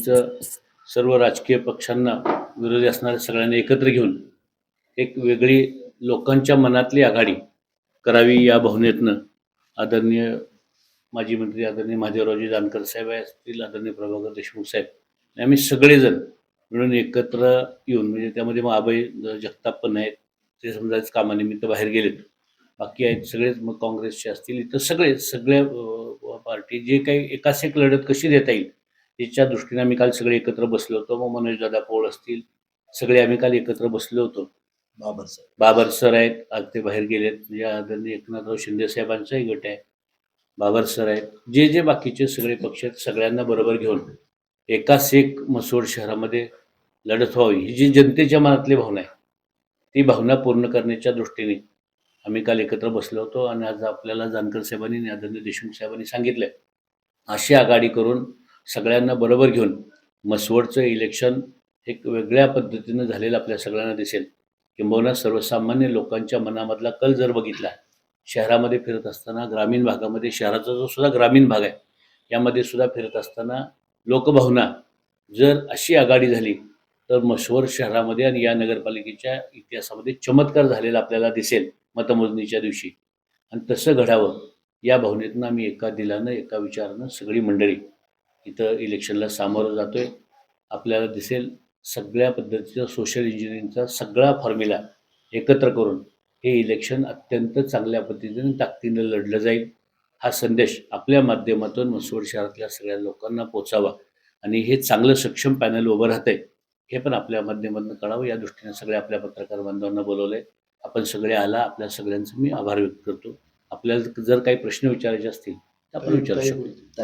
पद्धतीचं सर्व राजकीय पक्षांना विरोधी असणाऱ्या सगळ्यांना एकत्र घेऊन एक वेगळी लोकांच्या मनातली आघाडी करावी या भावनेतनं आदरणीय माजी मंत्री आदरणीय महादेवरावजी जानकर साहेब असतील, आदरणीय प्रभाकर देशमुख साहेब, आम्ही सगळेजण मिळून एकत्र येऊन, म्हणजे त्यामध्ये मग अभय जगताप पण आहेत, ते समजायचं कामानिमित्त बाहेर गेलेत, बाकी आहेत सगळेच, मग काँग्रेसचे असतील, इतर सगळ्या पार्टी जे काही एकाच एक लढत कशी देता येईल याच्या दृष्टीने आम्ही काल सगळे एकत्र बसलो होतो. मग मनोजदादा पोळ असतील, सगळे आम्ही काल एकत्र बसलो होतो. बाबर सर आहेत, आज ते बाहेर गेलेत, म्हणजे आदरणीय एकनाथराव शिंदे साहेबांचाही गट आहे, बाबर सर आहेत, जे बाकीचे सगळे पक्ष आहेत, सगळ्यांना बरोबर घेऊन एकाच एक म्हसवड शहरामध्ये लढत व्हावी, ही जी जनतेच्या मनातली भावना आहे, ती भावना पूर्ण करण्याच्या दृष्टीने आम्ही काल एकत्र बसलो होतो. आणि आज आपल्याला जानकर साहेबांनी आणि आदरणीय देशमुख साहेबांनी सांगितलंय अशी आघाडी करून सगळ्यांना बरोबर घेऊन म्हसवडचं इलेक्शन एक वेगळ्या पद्धतीनं झालेलं आपल्या सगळ्यांना दिसेल. किंबहुना सर्वसामान्य लोकांच्या मनामधला कल जर बघितला, शहरामध्ये फिरत असताना, ग्रामीण भागामध्ये, शहराचा जो सुद्धा ग्रामीण भाग आहे यामध्ये सुद्धा फिरत असताना लोकभावना जर अशी आघाडी झाली तर म्हसवड शहरामध्ये आणि या नगरपालिकेच्या इतिहासामध्ये चमत्कार झालेला आपल्याला दिसेल मतमोजणीच्या दिवशी. आणि तसं घडावं या भावनेतनं आम्ही एका दिलानं, एका विचारानं सगळी मंडळी इथं इलेक्शनला सामोरं जातोय. आपल्याला दिसेल सगळ्या पद्धतीचा सोशल इंजिनिअरिंगचा सगळा फॉर्म्युला एकत्र करून हे इलेक्शन अत्यंत चांगल्या पद्धतीने ताकदीनं लढलं जाईल. हा संदेश आपल्या माध्यमातून म्हसवड शहरातल्या सगळ्या लोकांना पोचावा आणि हे चांगलं सक्षम पॅनल उभं राहतंय हे पण आपल्या माध्यमातून कळावं या दृष्टीने सगळ्या आपल्या पत्रकार बांधवांना बोलवलंय. आपण सगळे आला, आपल्या सगळ्यांचं मी आभार व्यक्त करतो. आपल्याला जर काही प्रश्न विचारायचे असतील तर आपण विचारू शकतो.